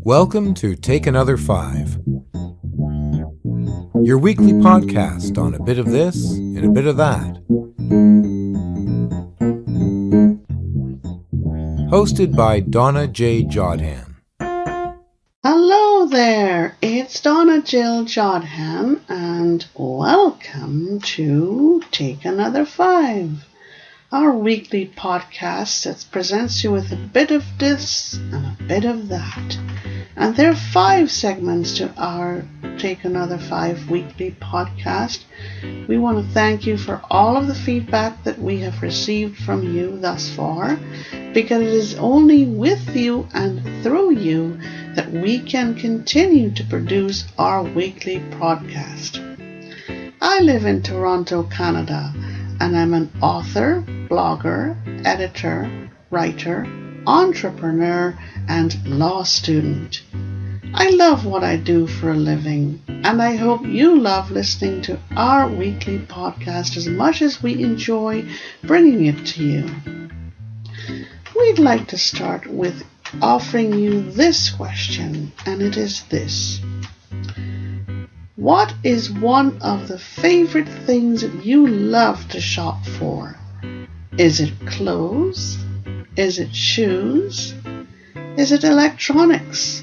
Welcome to TakeAnother5, your weekly podcast on a bit of this and a bit of that. Hosted by Donna Jodhan. Hello there, it's Donna Jodhan, and welcome to Take Another 5, our weekly podcast that presents you with a bit of this and a bit of that. And there are 5 segments to our Take Another 5 weekly podcast. We want to thank you for all of the feedback that we have received from you thus far, because it is only with you and through you that we can continue to produce our weekly podcast. I live in Toronto, Canada, and I'm an author, blogger, editor, writer, entrepreneur, and law student. I love what I do for a living, and I hope you love listening to our weekly podcast as much as we enjoy bringing it to you. We'd like to start with offering you this question, and it is this. What is one of the favorite things that you love to shop for? Is it clothes? Is it shoes? Is it electronics?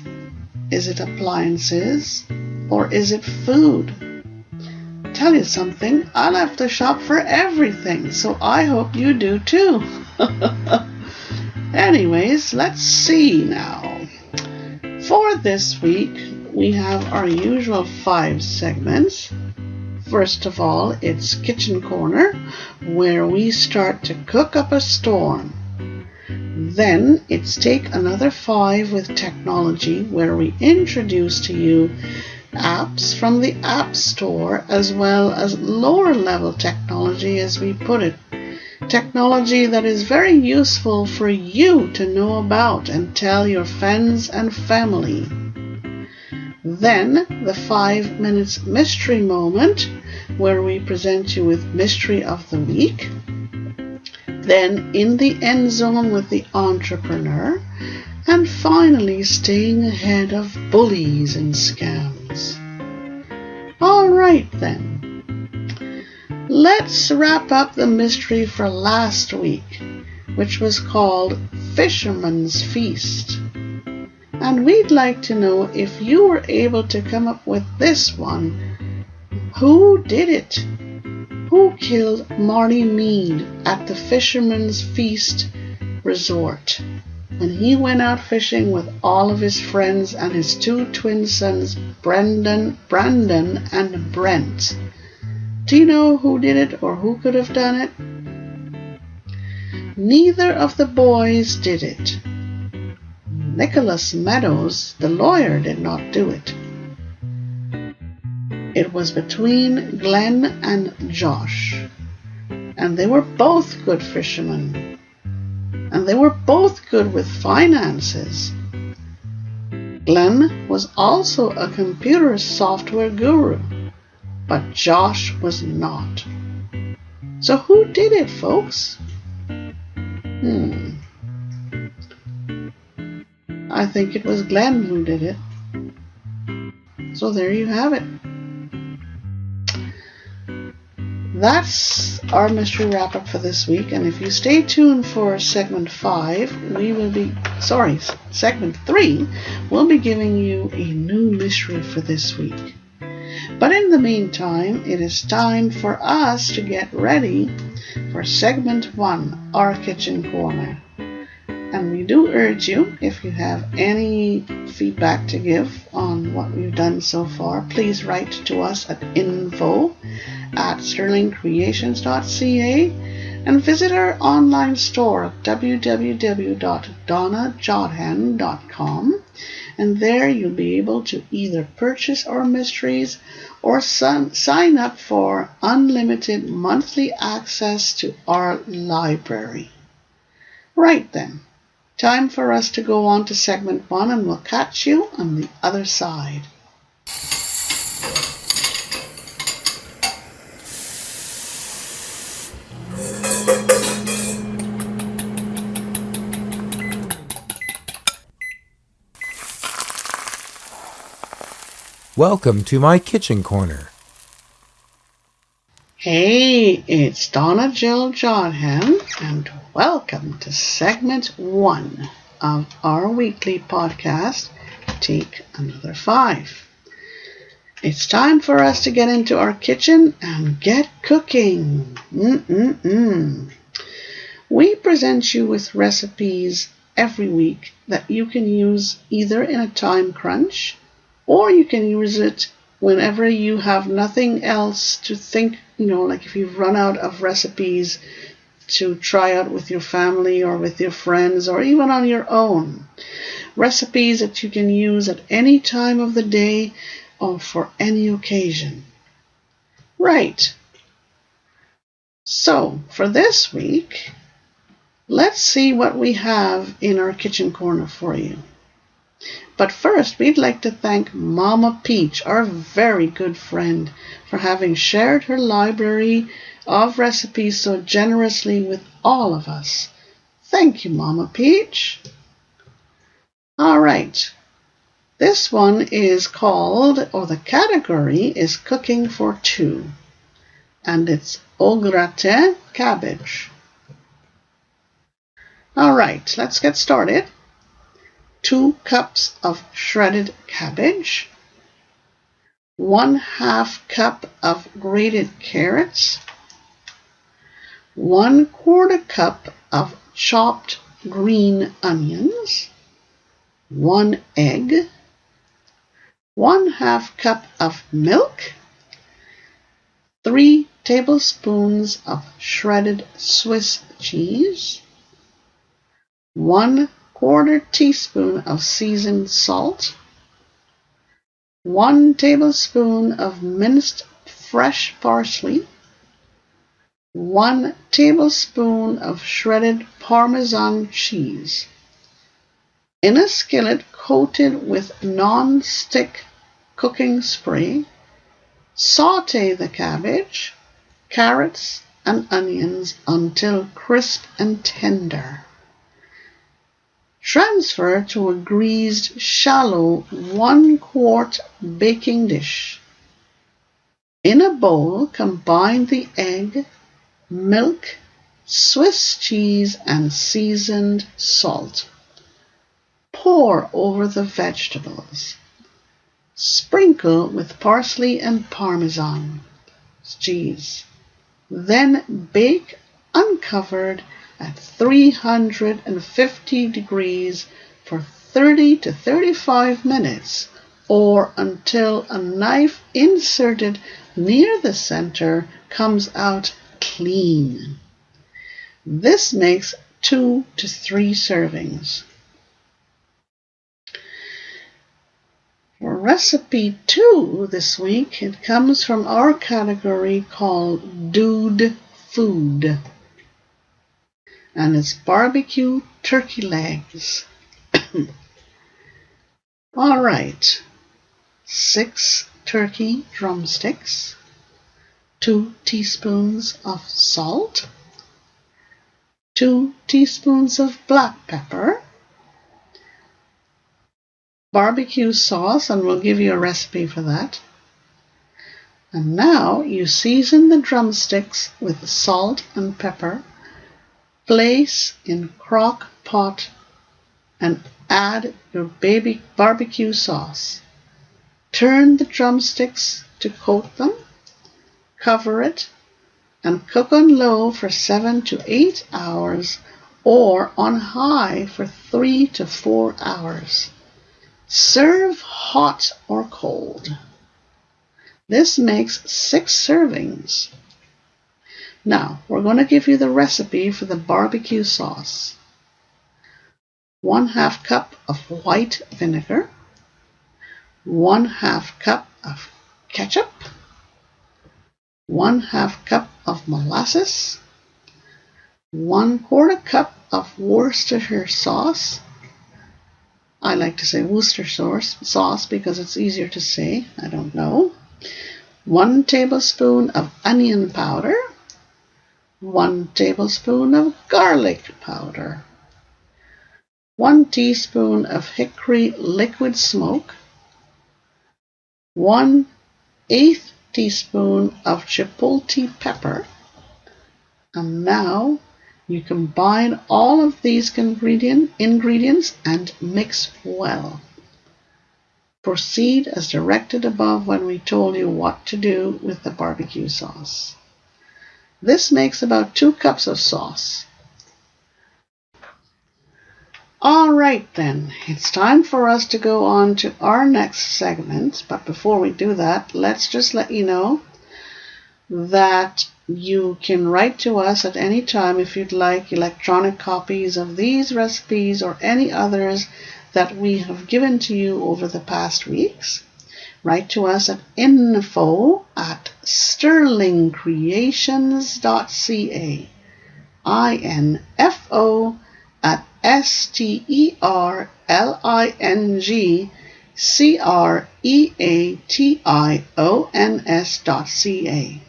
Is it appliances? Or is it food? Tell you something, I love to shop for everything, so I hope you do too. Anyways, let's see now. For this week, we have our usual 5 segments. First of all, it's Kitchen Corner, where we start to cook up a storm. Then it's Take Another 5 with Technology, where we introduce to you apps from the App Store, as well as lower level technology, as we put it. Technology that is very useful for you to know about and tell your friends and family. Then the 5 minutes mystery moment, where we present you with Mystery of the Week. Then In the End Zone with the Entrepreneur. And finally, Staying Ahead of Bullies and Scams. Alright then. Let's wrap up the mystery for last week, which was called Fisherman's Feast. And we'd like to know if you were able to come up with this one. Who did it? Who killed Marty Mead at the Fisherman's Feast resort when he went out fishing with all of his friends and his 2 twin sons, Brandon and Brent? Do you know who did it or who could have done it? Neither of the boys did it. Nicholas Meadows, the lawyer, did not do it. It was between Glenn and Josh, and they were both good fishermen, and they were both good with finances. Glenn was also a computer software guru, but Josh was not. So who did it, folks? I think it was Glenn who did it. So there you have it. That's our mystery wrap-up for this week, and if you stay tuned for segment 3, we'll be giving you a new mystery for this week. But in the meantime, it is time for us to get ready for segment 1, our Kitchen Corner. And we do urge you, if you have any feedback to give on what we've done so far, please write to us at info@sterlingcreations.ca and visit our online store at www.donnajodhan.com, and there you'll be able to either purchase our mysteries or sign up for unlimited monthly access to our library. Right then. Time for us to go on to segment 1, and we'll catch you on the other side. Welcome to my kitchen corner. Hey, it's Donna Jodhan, and welcome to segment 1 of our weekly podcast, Take Another 5. It's time for us to get into our kitchen and get cooking. We present you with recipes every week that you can use either in a time crunch, or you can use it whenever you have nothing else to think, like if you've run out of recipes to try out with your family or with your friends or even on your own. Recipes that you can use at any time of the day or for any occasion. Right. So, for this week, let's see what we have in our kitchen corner for you. But first, we'd like to thank Mama Peach, our very good friend, for having shared her library of recipes so generously with all of us. Thank you, Mama Peach. All right. This one is called, or the category is Cooking for Two, and it's au gratin cabbage. All right, let's get started. 2 cups of shredded cabbage, 1/2 cup of grated carrots, 1/4 cup of chopped green onions, 1 egg, 1/2 cup of milk, 3 tablespoons of shredded Swiss cheese, 1/4 teaspoon of seasoned salt, 1 tablespoon of minced fresh parsley, 1 tablespoon of shredded Parmesan cheese. In a skillet coated with non-stick cooking spray, saute the cabbage, carrots, and onions until crisp and tender. Transfer to a greased, shallow 1-quart baking dish. In a bowl, combine the egg, milk, Swiss cheese, and seasoned salt. Pour over the vegetables. Sprinkle with parsley and Parmesan cheese. Then bake uncovered at 350 degrees for 30 to 35 minutes, or until a knife inserted near the center comes out clean. This makes 2 to 3 servings. For recipe 2 this week, it comes from our category called Dude Food, and it's barbecue turkey legs. All right, 6 turkey drumsticks, 2 teaspoons of salt, 2 teaspoons of black pepper, barbecue sauce, and we'll give you a recipe for that. And now you season the drumsticks with salt and pepper. Place in crock pot and add your baby barbecue sauce. Turn the drumsticks to coat them, cover it, and cook on low for 7 to 8 hours or on high for 3 to 4 hours. Serve hot or cold. This makes 6 servings. Now, we're going to give you the recipe for the barbecue sauce. 1/2 cup of white vinegar, 1/2 cup of ketchup, 1/2 cup of molasses, 1/4 cup of Worcestershire sauce. I like to say Worcestershire sauce because it's easier to say. I don't know. 1 tablespoon of onion powder, 1 tablespoon of garlic powder, 1 teaspoon of hickory liquid smoke, 1/8 teaspoon of chipotle pepper. And now you combine all of these ingredients and mix well. Proceed as directed above when we told you what to do with the barbecue sauce. This makes about 2 cups of sauce. All right then, it's time for us to go on to our next segment. But before we do that, let's just let you know that you can write to us at any time if you'd like electronic copies of these recipes or any others that we have given to you over the past weeks. Write to us at info@sterlingcreations.ca. info@sterlingcreations.ca.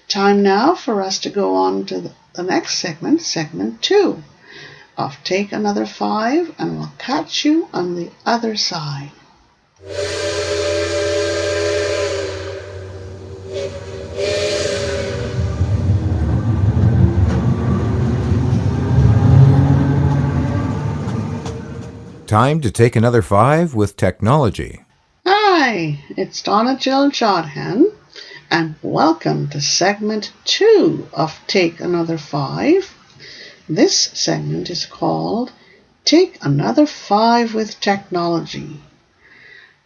Time now for us to go on to the next segment, segment 2 of Take Another 5, and we'll catch you on the other side. Time to take another 5 with technology. Hi, it's Donna Jodhan, and welcome to segment 2 of Take Another 5. This segment is called Take Another 5 with Technology.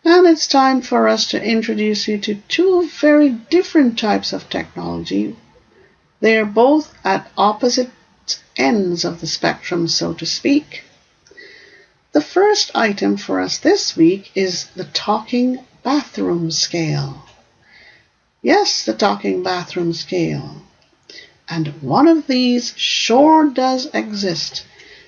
And it's time for us to introduce you to 2 very different types of technology. They are both at opposite ends of the spectrum, so to speak. The first item for us this week is the talking bathroom scale. Yes, the talking bathroom scale. And one of these sure does exist.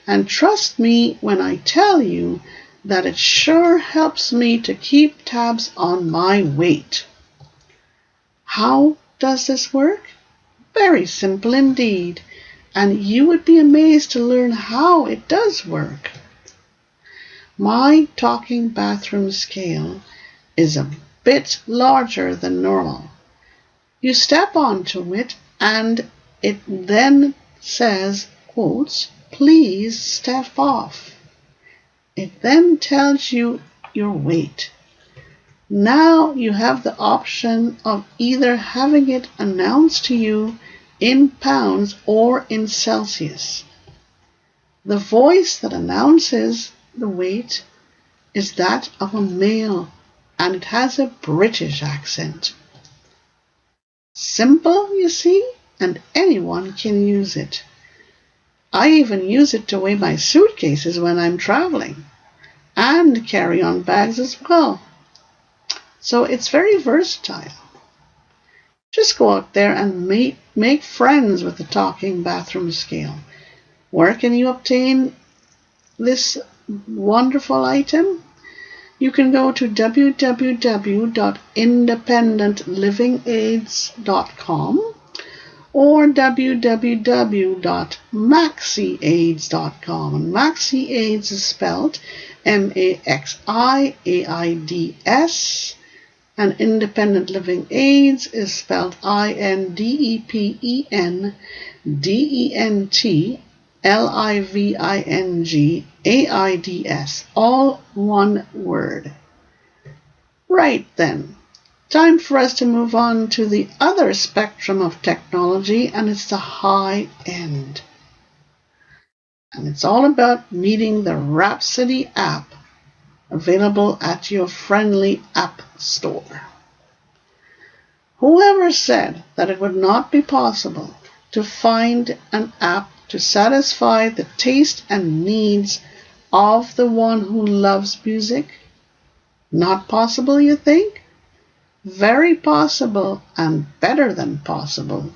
And trust me when I tell you that it sure helps me to keep tabs on my weight. How does this work? Very simple indeed. And you would be amazed to learn how it does work. My talking bathroom scale is a bit larger than normal. You step onto it and it then says, quotes, "Please step off." It then tells you your weight. Now you have the option of either having it announced to you in pounds or in Celsius. The voice that announces the weight is that of a male, and it has a British accent. Simple, you see, and anyone can use it. I even use it to weigh my suitcases when I'm traveling, and carry-on bags as well. So it's very versatile. Just go out there and make friends with the talking bathroom scale. Where can you obtain this wonderful item? You can go to www.independentlivingaid.com or www.maxiaids.com. And MaxiAids is spelled MaxiAids, and Independent Living Aids is spelled INDEPENDENTLIVINGAIDS, all one word. Right then, time for us to move on to the other spectrum of technology, and it's the high end. And it's all about needing the Rhapsody app, available at your friendly app store. Whoever said that it would not be possible to find an app to satisfy the taste and needs of the one who loves music? Not possible, you think? Very possible, and better than possible.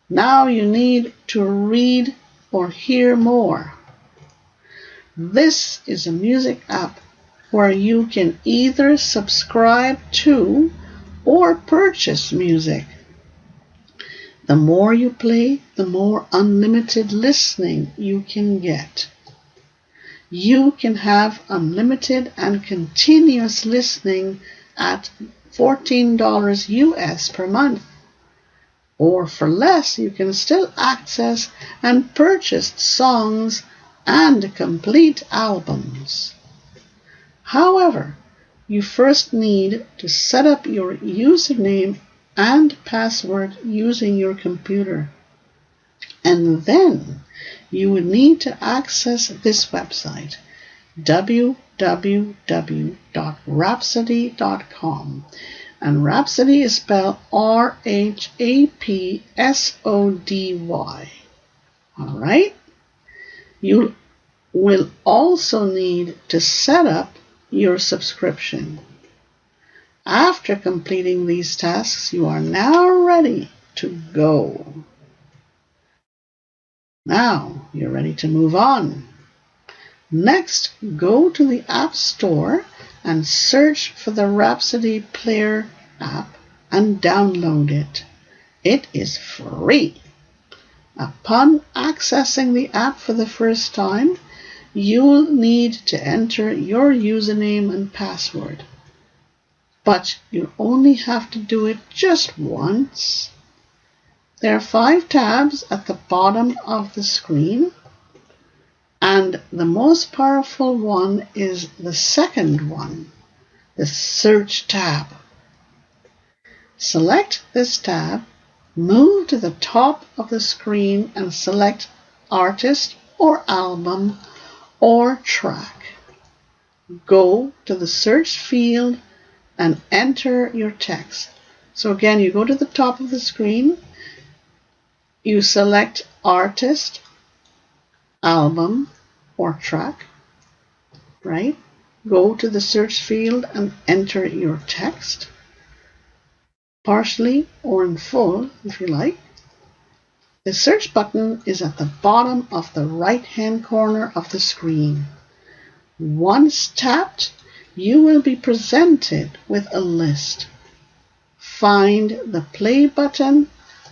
Now you need to read or hear more. This is a music app where you can either subscribe to or purchase music. The more you play, the more unlimited listening you can get. You can have unlimited and continuous listening at $14 US per month. Or for less, you can still access and purchase songs and complete albums. However, you first need to set up your username and password using your computer. And then you would need to access this website, www.rhapsody.com. And Rhapsody is spelled RHAPSODY. All right? You will also need to set up your subscription. After completing these tasks, you are now ready to go. Now you're ready to move on. Next, go to the App Store and search for the Rhapsody Player app and download it. It is free. Upon accessing the app for the first time, you'll need to enter your username and password. But you only have to do it just once. There are 5 tabs at the bottom of the screen, and the most powerful one is the second one, the Search tab. Select this tab, move to the top of the screen and select Artist or Album or Track. Go to the search field and enter your text. So again, you go to the top of the screen, you select Artist, Album, or Track, right? Go to the search field and enter your text, partially or in full if you like. The search button is at the bottom of the right-hand corner of the screen. Once tapped, you will be presented with a list. Find the play button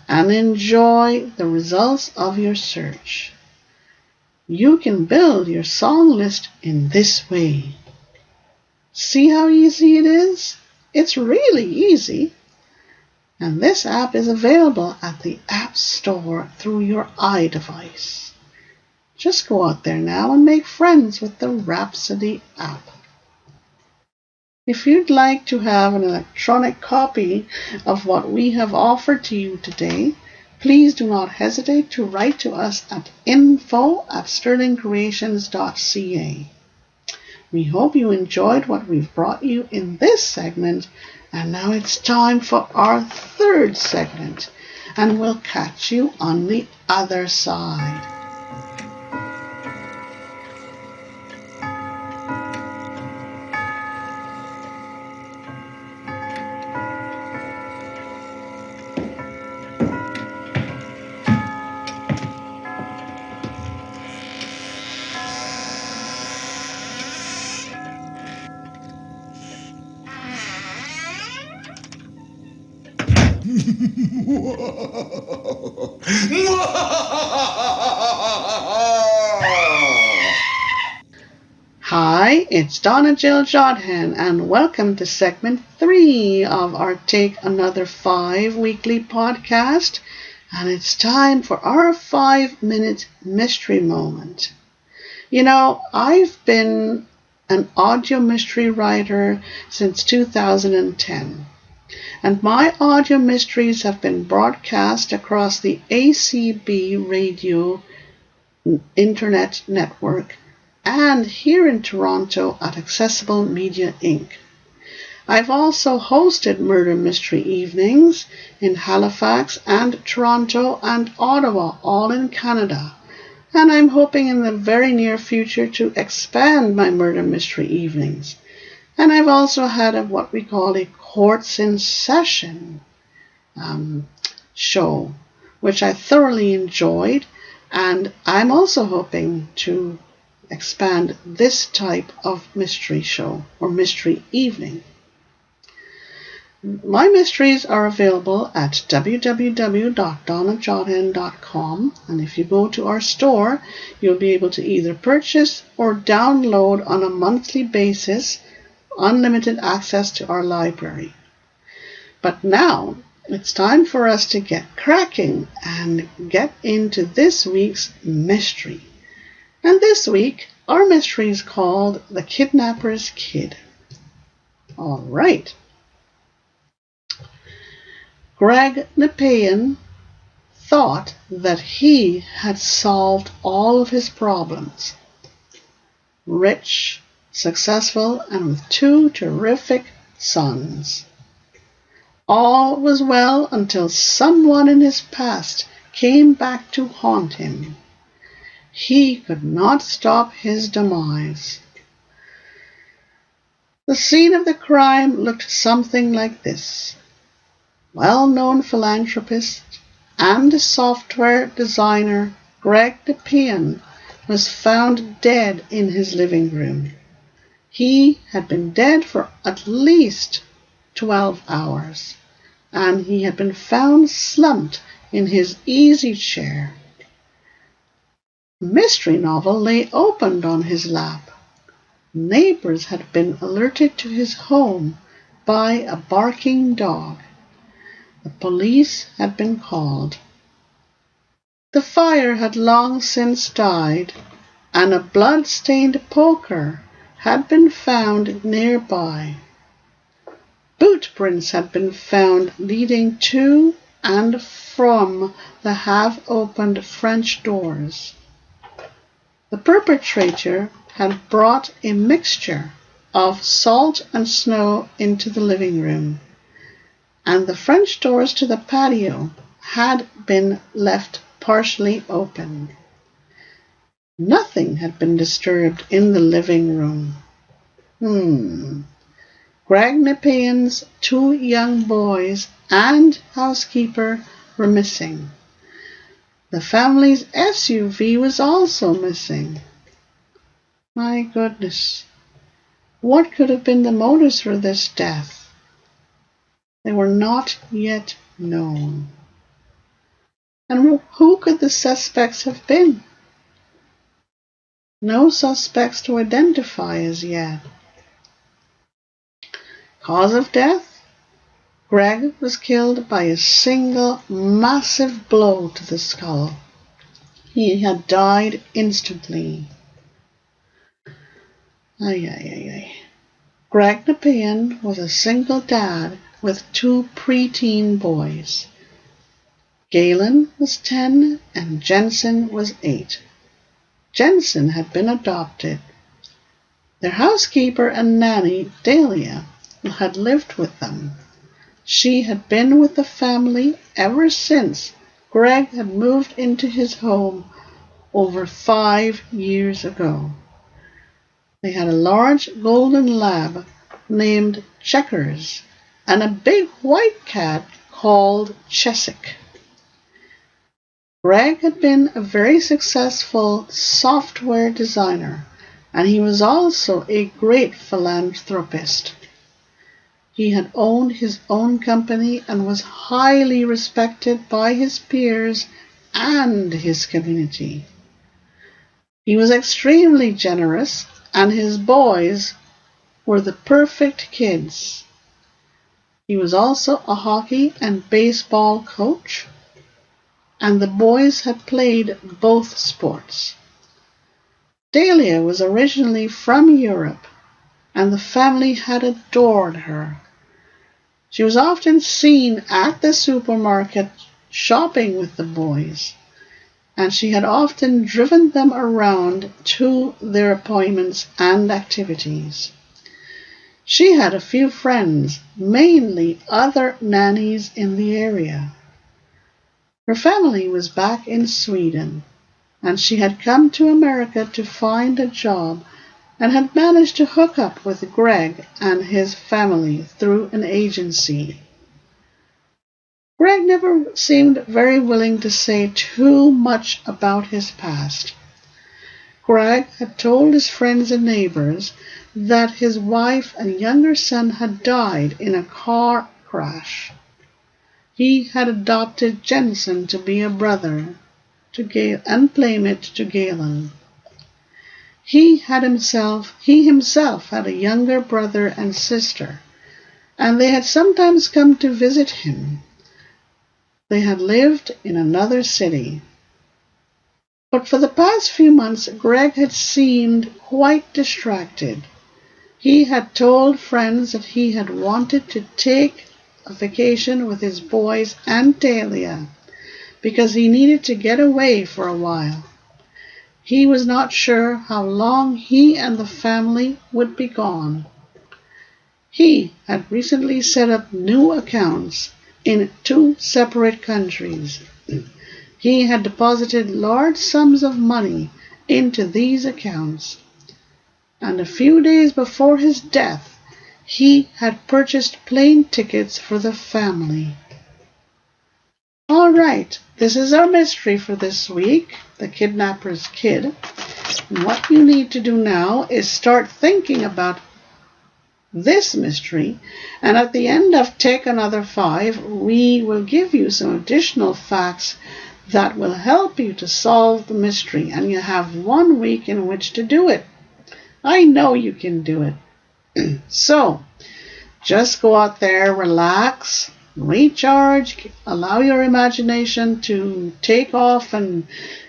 and enjoy the results of your search. You can build your song list in this way. See how easy it is? It's really easy. And this app is available at the App Store through your iDevice. Just go out there now and make friends with the Rhapsody app. If you'd like to have an electronic copy of what we have offered to you today, please do not hesitate to write to us at info@sterlingcreations.ca. We hope you enjoyed what we've brought you in this segment, and now it's time for our third segment, and we'll catch you on the other side. Hi, it's Donna Jodhan, and welcome to segment 3 of our Take Another 5 weekly podcast. And it's time for our 5-minute mystery moment. You know, I've been an audio mystery writer since 2010. And my audio mysteries have been broadcast across the ACB radio internet network and here in Toronto at Accessible Media Inc. I've also hosted murder mystery evenings in Halifax and Toronto and Ottawa, all in Canada. And I'm hoping in the very near future to expand my murder mystery evenings. And I've also had what we call a Courts in Session show, which I thoroughly enjoyed, and I'm also hoping to expand this type of mystery show or mystery evening. My mysteries are available at www.donnajodhan.com, and if you go to our store, you'll be able to either purchase or download on a monthly basis, unlimited access to our library. But now it's time for us to get cracking and get into this week's mystery. And this week, our mystery is called The Kidnappers Kid. All right. Greg Nepean thought that he had solved all of his problems. Rich, successful, and with 2 terrific sons. All was well until someone in his past came back to haunt him. He could not stop his demise. The scene of the crime looked something like this. Well-known philanthropist and software designer Greg Nepean was found dead in his living room. He had been dead for at least 12 hours, and he had been found slumped in his easy chair. A mystery novel lay opened on his lap. Neighbors had been alerted to his home by a barking dog. The police had been called. The fire had long since died, and a blood-stained poker had been found nearby. Boot prints had been found leading to and from the half-opened French doors. The perpetrator had brought a mixture of salt and snow into the living room, and the French doors to the patio had been left partially open. Nothing had been disturbed in the living room. Greg Nepean's 2 young boys and housekeeper were missing. The family's SUV was also missing. My goodness, what could have been the motives for this death? They were not yet known. And who could the suspects have been? No suspects to identify as yet. Cause of death? Greg was killed by a single massive blow to the skull. He had died instantly. Greg Nepean was a single dad with 2 preteen boys. Galen was 10 and Jensen was 8. Jensen had been adopted. Their housekeeper and nanny, Dahlia, had lived with them. She had been with the family ever since Greg had moved into his home over 5 years ago. They had a large golden lab named Checkers and a big white cat called Chesick. Greg had been a very successful software designer, and he was also a great philanthropist. He had owned his own company and was highly respected by his peers and his community. He was extremely generous, and his boys were the perfect kids. He was also a hockey and baseball coach, and the boys had played both sports. Dahlia was originally from Europe, and the family had adored her. She was often seen at the supermarket shopping with the boys, and she had often driven them around to their appointments and activities. She had a few friends, mainly other nannies in the area. Her family was back in Sweden, and she had come to America to find a job and had managed to hook up with Greg and his family through an agency. Greg never seemed very willing to say too much about his past. Greg had told his friends and neighbors that his wife and younger son had died in a car crash. He had adopted Jensen to be a brother and playmate to Galen. He himself had a younger brother and sister, and they had sometimes come to visit him. They had lived in another city. But for the past few months, Greg had seemed quite distracted. He had told friends that he had wanted to take a vacation with his boys and Dahlia because he needed to get away for a while. He was not sure how long he and the family would be gone. He had recently set up new accounts in 2 separate countries. He had deposited large sums of money into these accounts, and a few days before his death, he had purchased plane tickets for the family. All right, this is our mystery for this week, the Kidnappers Kid. And what you need to do now is start thinking about this mystery, and at the end of Take Another 5, we will give you some additional facts that will help you to solve the mystery, and you have 1 week in which to do it. I know you can do it. So, just go out there, relax, recharge, allow your imagination to take off and,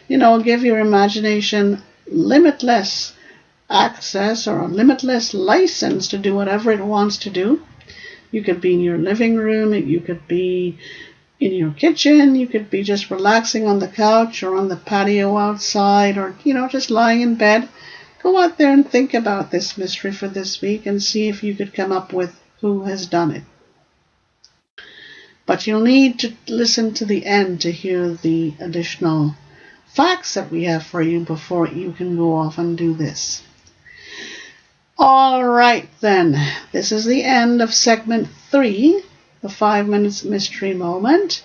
give your imagination limitless access or a limitless license to do whatever it wants to do. You could be in your living room, you could be in your kitchen, you could be just relaxing on the couch or on the patio outside, or, just lying in bed. Go out there and think about this mystery for this week and see if you could come up with who has done it. But you'll need to listen to the end to hear the additional facts that we have for you before you can go off and do this. All right, then. This is the end of segment 3, the 5 minutes mystery moment.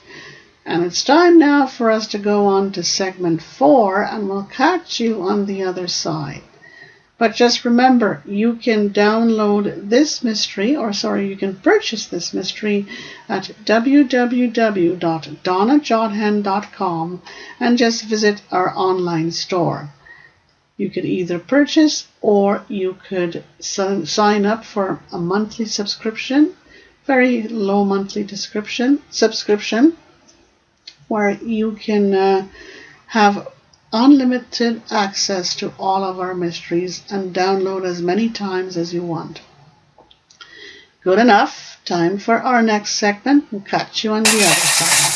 And it's time now for us to go on to segment 4, and we'll catch you on the other side. But just remember, you can download this mystery, you can purchase this mystery at www.donnajodhan.com and just visit our online store. You could either purchase or you could sign up for a monthly subscription, very low monthly subscription, where you can have unlimited access to all of our mysteries and download as many times as you want. Good enough. Time for our next segment. We'll catch you on the other side.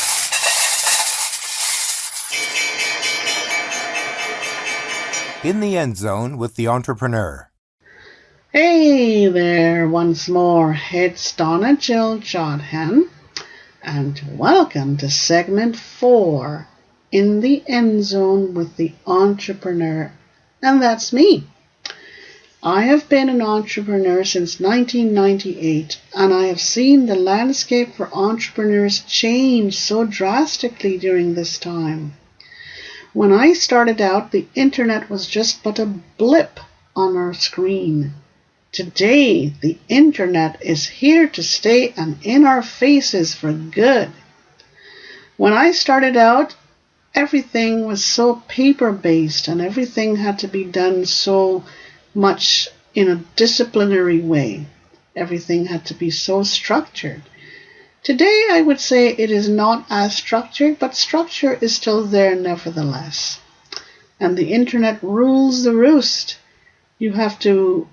In the End Zone with the Entrepreneur. Hey there once more. It's Donna Jodhan, and welcome to segment 4. In the End Zone with the Entrepreneur, and that's me. I have been an entrepreneur since 1998, and I have seen the landscape for entrepreneurs change so drastically during this time. When I started out, the internet was just but a blip on our screen. Today, the internet is here to stay and in our faces for good. When I started out, everything was so paper-based and everything had to be done so much in a disciplinary way. Everything had to be so structured. Today, I would say it is not as structured, but structure is still there nevertheless. And the internet rules the roost. You have to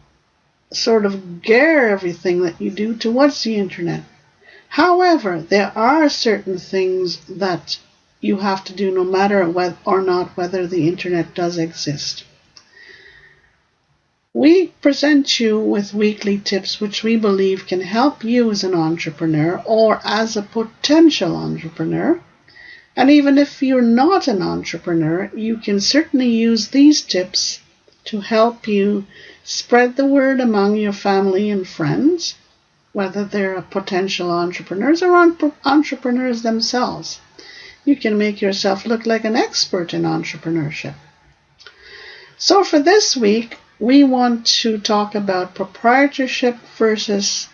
sort of gear everything that you do towards the internet. However, there are certain things that you have to do no matter whether the internet does exist. We present you with weekly tips which we believe can help you as an entrepreneur or as a potential entrepreneur. And even if you're not an entrepreneur, you can certainly use these tips to help you spread the word among your family and friends, whether they're potential entrepreneurs or entrepreneurs themselves. You can make yourself look like an expert in entrepreneurship. So for this week, we want to talk about proprietorship versus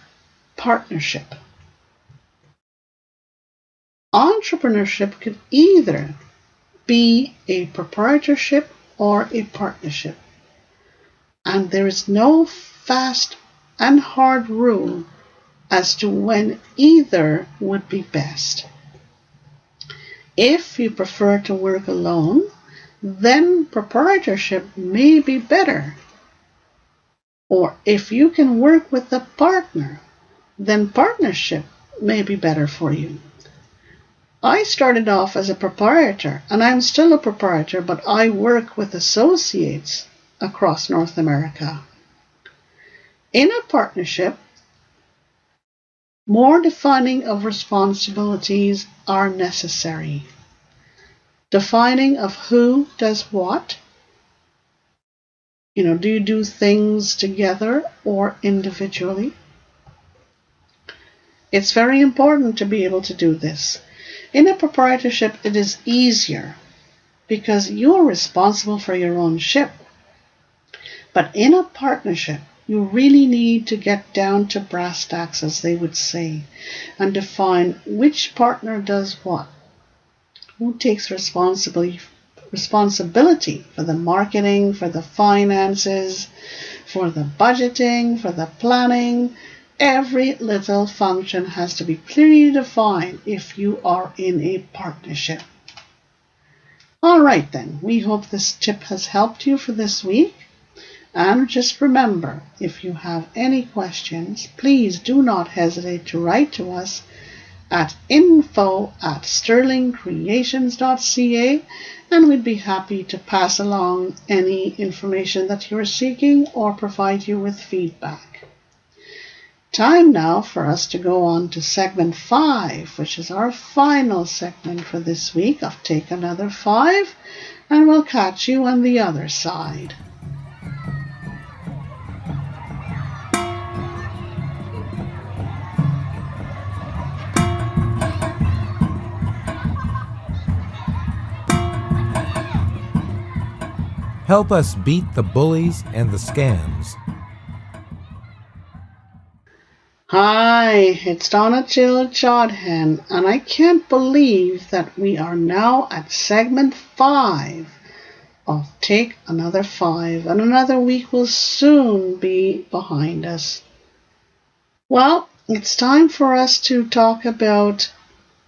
partnership. Entrepreneurship could either be a proprietorship or a partnership. And there is no fast and hard rule as to when either would be best. If you prefer to work alone, then proprietorship may be better. Or if you can work with a partner, then partnership may be better for you. I started off as a proprietor, and I'm still a proprietor, but I work with associates across North America. In a partnership, more defining of responsibilities are necessary. Defining of who does what. Do you do things together or individually? It's very important to be able to do this. In a proprietorship, it is easier because you're responsible for your own ship. But in a partnership, you really need to get down to brass tacks, as they would say, and define which partner does what. Who takes responsibility for the marketing, for the finances, for the budgeting, for the planning. Every little function has to be clearly defined if you are in a partnership. All right then, we hope this tip has helped you for this week. And just remember, if you have any questions, please do not hesitate to write to us at info@sterlingcreations.ca, and we'd be happy to pass along any information that you are seeking or provide you with feedback. Time now for us to go on to segment 5, which is our final segment for this week of Take Another 5, and we'll catch you on the other side. Help us beat the bullies and the scams. Hi, it's Donna Jodhan, and I can't believe that we are now at segment 5 of Take Another 5, and another week will soon be behind us. Well, it's time for us to talk about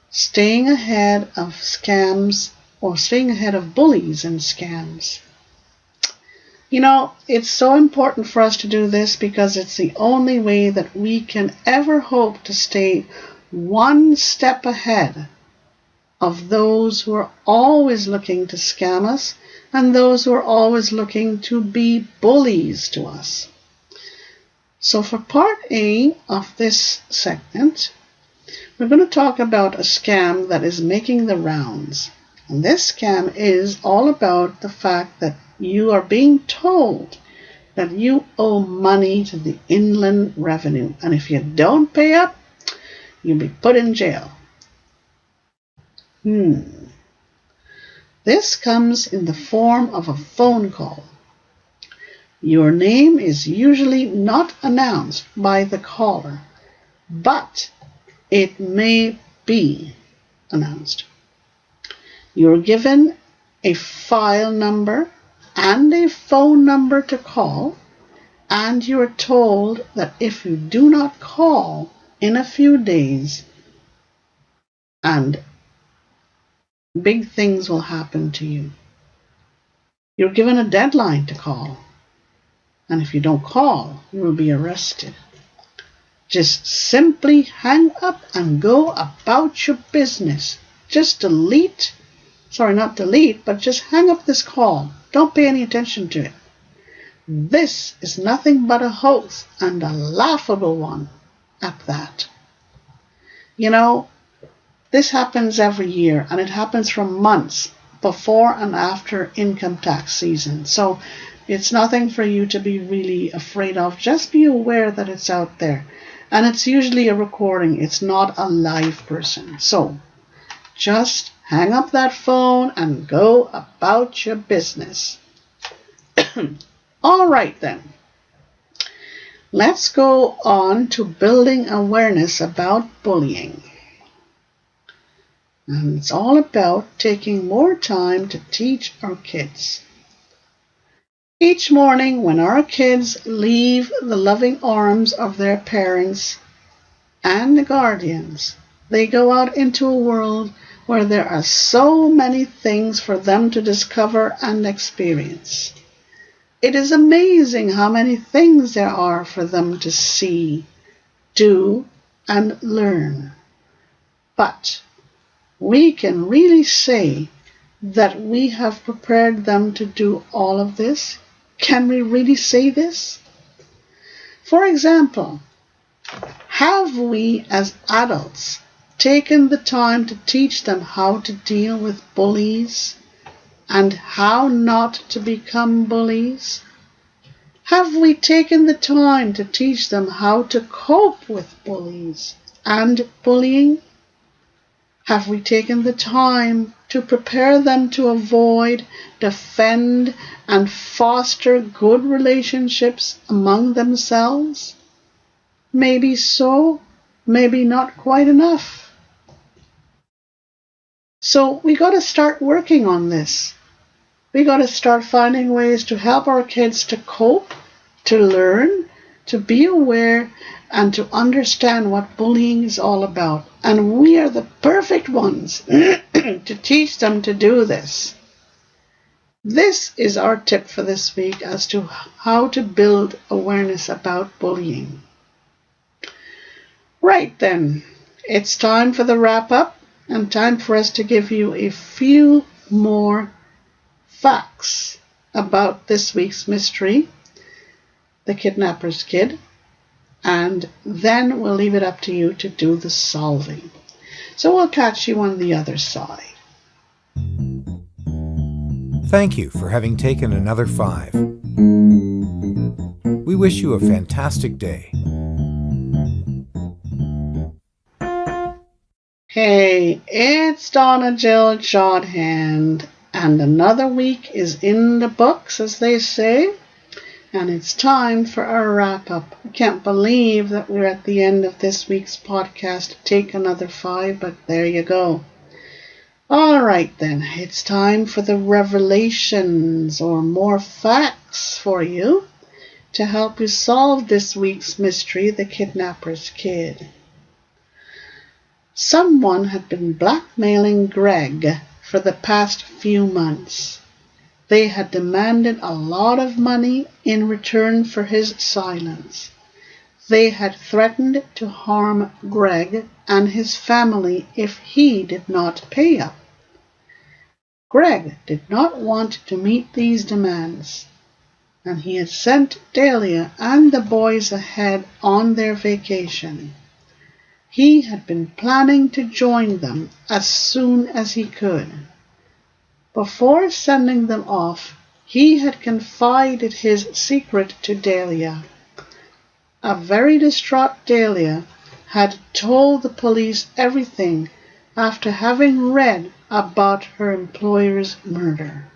staying ahead of scams, or staying ahead of bullies and scams. It's so important for us to do this because it's the only way that we can ever hope to stay one step ahead of those who are always looking to scam us and those who are always looking to be bullies to us. So for part A of this segment, we're going to talk about a scam that is making the rounds. And this scam is all about the fact that you are being told that you owe money to the Inland Revenue, and if you don't pay up, you'll be put in jail. This comes in the form of a phone call. Your name is usually not announced by the caller, but it may be announced. You're given a file number and a phone number to call, and you're told that if you do not call in a few days, and big things will happen to you. You're given a deadline to call, and if you don't call, you will be arrested. Just simply hang up and go about your business. Just just hang up this call. Don't pay any attention to it. This is nothing but a hoax, and a laughable one at that. This happens every year, and it happens for months before and after income tax season. So it's nothing for you to be really afraid of. Just be aware that it's out there. And it's usually a recording. It's not a live person. So just hang up that phone and go about your business. All right then. Let's go on to building awareness about bullying. And it's all about taking more time to teach our kids. Each morning when our kids leave the loving arms of their parents and the guardians, they go out into a world where there are so many things for them to discover and experience. It is amazing how many things there are for them to see, do, and learn. But we can really say that we have prepared them to do all of this? Can we really say this? For example, have we as adults taken the time to teach them how to deal with bullies and how not to become bullies? Have we taken the time to teach them how to cope with bullies and bullying? Have we taken the time to prepare them to avoid, defend, and foster good relationships among themselves? Maybe so, maybe not quite enough. So we got to start working on this. We got to start finding ways to help our kids to cope, to learn, to be aware, and to understand what bullying is all about. And we are the perfect ones to teach them to do this. This is our tip for this week as to how to build awareness about bullying. Right then, it's time for the wrap up and time for us to give you a few more facts about this week's mystery, the Kidnappers Kid, and then we'll leave it up to you to do the solving. So we'll catch you on the other side. Thank you for having taken another 5. We wish you a fantastic day. Hey, it's Donna Jodhan, and another week is in the books, as they say, and it's time for our wrap-up. I can't believe that we're at the end of this week's podcast, Take Another 5, but there you go. All right then, it's time for the revelations, or more facts for you, to help you solve this week's mystery, the Kidnappers Kid. Someone had been blackmailing Greg for the past few months. They had demanded a lot of money in return for his silence. They had threatened to harm Greg and his family if he did not pay up. Greg did not want to meet these demands, and he had sent Dahlia and the boys ahead on their vacation. He had been planning to join them as soon as he could. Before sending them off, he had confided his secret to Dahlia. A very distraught Dahlia had told the police everything after having read about her employer's murder.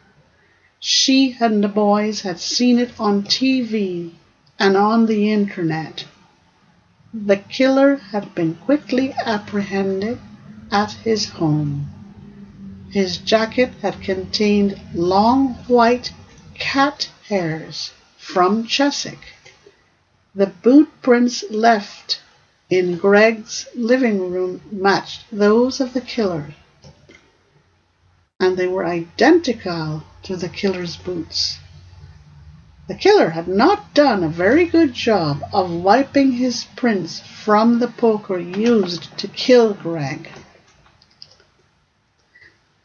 She and the boys had seen it on TV and on the internet. The killer had been quickly apprehended at his home. His jacket had contained long white cat hairs from Cheswick. The boot prints left in Greg's living room matched those of the killer, and they were identical to the killer's boots. The killer had not done a very good job of wiping his prints from the poker used to kill Greg.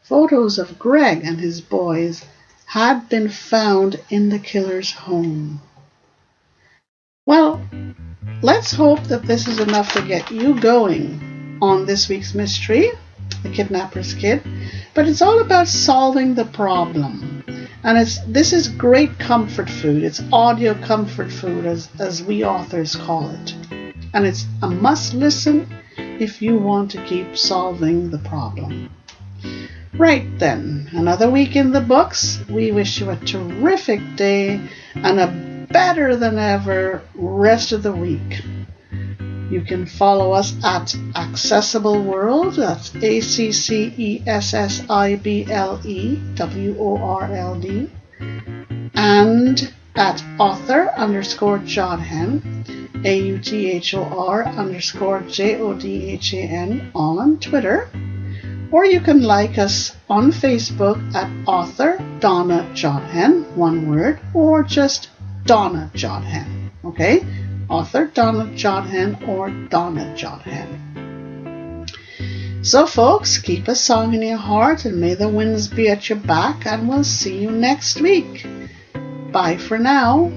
Photos of Greg and his boys had been found in the killer's home. Well, let's hope that this is enough to get you going on this week's mystery, the Kidnappers Kid, but it's all about solving the problem. And this is great comfort food. It's audio comfort food, as we authors call it. And it's a must listen if you want to keep solving the problem. Right then, another week in the books. We wish you a terrific day and a better than ever rest of the week. You can follow us at Accessible World, that's AccessibleWorld, and at author_Jodhan, AUTHOR_JODHAN, all on Twitter. Or you can like us on Facebook at author Donna Jodhan, one word, or just Donna Jodhan. Okay? Author Donna Jodhan or Donna Jodhan. So folks, keep a song in your heart and may the winds be at your back, and we'll see you next week. Bye for now.